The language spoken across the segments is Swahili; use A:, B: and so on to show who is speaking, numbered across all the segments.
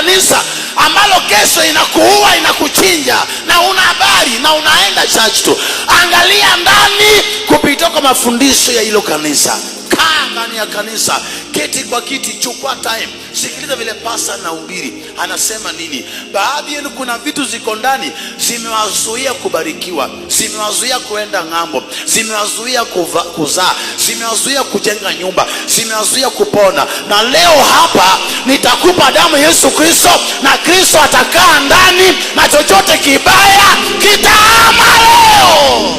A: kanisa ambalo kesho inakuua, inakuchinja, na una habari na unaenda church tu. Angalia ndani kupitia kwa mafundisho ya hilo kanisa. Kaa ndani ya kanisa, keti kwa kiti, chukua time, sikiliza vile pasa na ubiri anasema nini. Baadhi yenu kuna vitu ziko ndani zimewazuia kubarikiwa, zimewazuia kuenda ng'ambo, zimewazuia kuzaa, zimewazuia kujenga nyumba, zimewazuia kupona. Na leo hapa nitakupa damu Yesu Kristo, na Kristo atakaa ndani na chochote kibaya kitaama leo.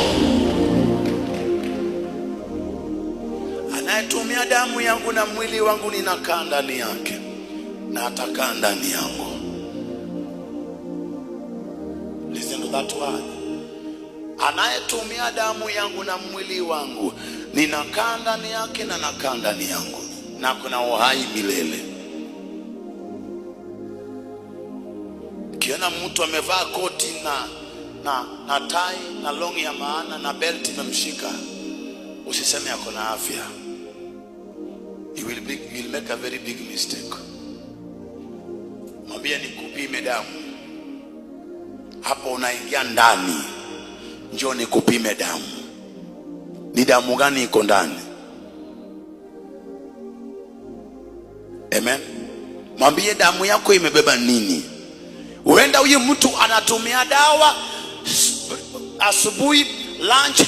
A: Anayetumia damu yangu na mwili wangu, ninakaa ndani yake na atakaa ndani yangu. Listen to that word. Anayetumia damu yangu na mwili wangu, ninakaa ndani yake na nakaa ndani yangu, na kuna uhai milele. Kiona mtu amevaa koti na tai na longi ya maana na belt imemshika, usiseme yako na afya. You will make a very big mistake. Mwambie nikupime damu. Hapo unaingia ndani, njoo nikupime damu. Ni damu gani iko ndani? Amen. Mwambie damu yako imebeba nini? Huenda huyu mtu anatumia dawa asubuhi, lunch,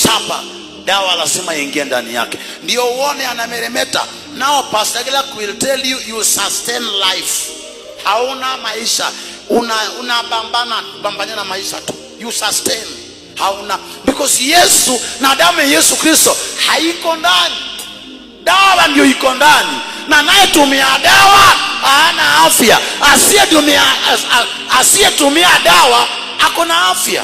A: supper. Dawa lazima ingie ndani yake ndio uone anameremeta. Now Pastor Gilak will tell you, you sustain life. Hauna maisha, bambanya na maisha tu. You sustain. Hauna, because Yesu na damu ya Yesu Kristo haiko ndani. Dawa ndio iko ndani. Na naye tumia dawa hana afya. Asiyetumia dawa ako na afya.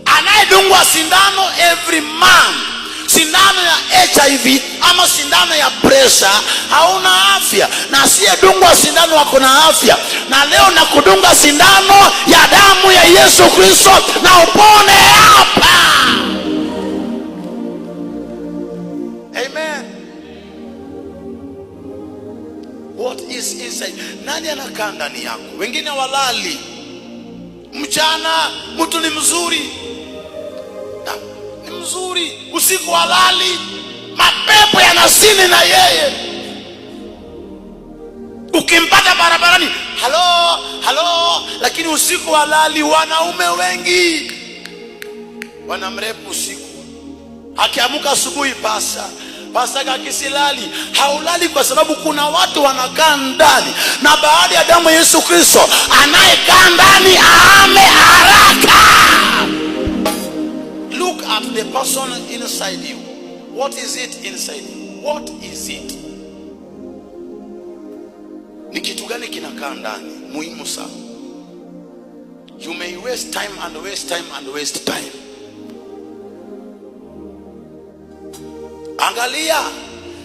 A: Anayedungwa sindano every month, sindano ya HIV ama sindano ya pressure, hauna afya. Na asiyedungwa sindano ako na afya. Na leo nakudunga sindano ya damu ya Yesu Kristo na upone hapa. Amen. What is inside? Nani anakaa ndani yako? Wengine walali mchana, mtu ni mzuri, usiku walali, mapepo yanasini na yeye. Ukimpata barabarani, halo, lakini usiku walali. Wanaume wengi wanamrepu usiku, akiamuka asubuhi pasa kakisilali. Haulali kwa sababu kuna watu wanakaa ndani, na baada ya damu Yesu Kristo, anayekaa ndani aame haraka. Look at the person inside you. What is it inside you? What is it? Ni kitu gani kinakaa ndani? Muhimu sana. You may waste time and waste time and waste time. Angalia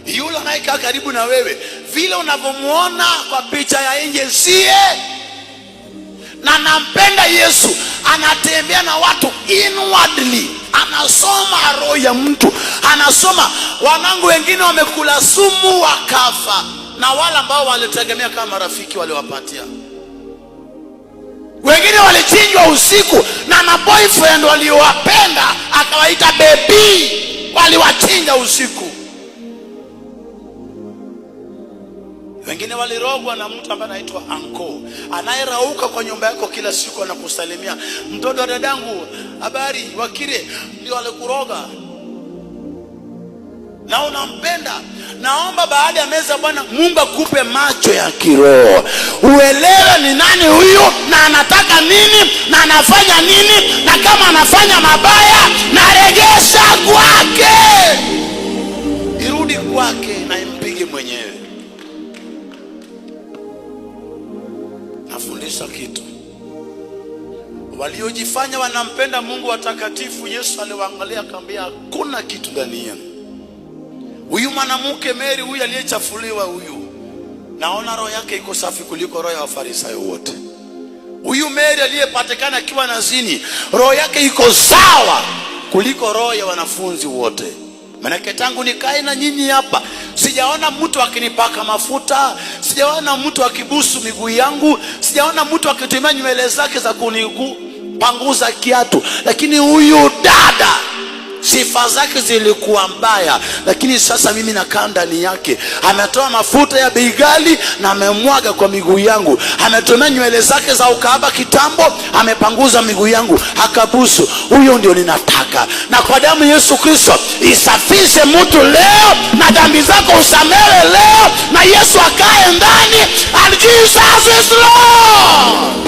A: yule anayekaa karibu na wewe, vile unavyomuona kwa picha ya nje, sie na nampenda Yesu. Anatembea na watu inwardly, anasoma roho ya mtu, anasoma. Wanangu wengine wamekula sumu wakafa, na wale ambao walitegemea kama rafiki waliwapatia. Wengine walichinjwa usiku na maboyfriend waliowapenda akawaita baby, waliwachinja usiku. Wengine walirogwa na mtu ambaye anaitwa anko, anayerauka kwa nyumba yako kila siku anakusalimia, mtoto wa dadangu, habari, wakire. Ndio walikuroga na unampenda. Naomba baada ya meza, Bwana Mungu akupe macho ya kiroho, uelewe ni nani huyu na anataka nini na anafanya nini, na kama anafanya mabaya naregesha kwake, irudi kwake na impige mwenyewe. Nafundisha kitu. Waliojifanya wanampenda Mungu watakatifu, Yesu aliwaangalia akamwambia hakuna kitu ndani yenu. Huyu mwanamke Mary, huyu aliyechafuliwa, huyu naona roho yake iko safi kuliko roho ya Wafarisayo wote. Huyu Mary aliyepatikana akiwa na zini, roho yake iko sawa kuliko roho ya wanafunzi wote. Maana tangu nikae na nyinyi hapa Sijaona mtu akinipaka mafuta, sijaona mtu akibusu miguu yangu, sijaona mtu akitumia nywele zake za kunipanguza kiatu. Lakini huyu dada sifa zake zilikuwa mbaya, lakini sasa mimi nakaa ndani yake. Ametoa mafuta ya bei ghali na amemwaga kwa miguu yangu. Ametumia nywele zake za ukahaba kitambo, amepanguza miguu yangu, akabusu. Huyo ndio ninataka. Na kwa damu Yesu Kristo isafishe mtu leo, na dhambi zako usamehe leo, na Yesu akae ndani. And Jesus is Lord.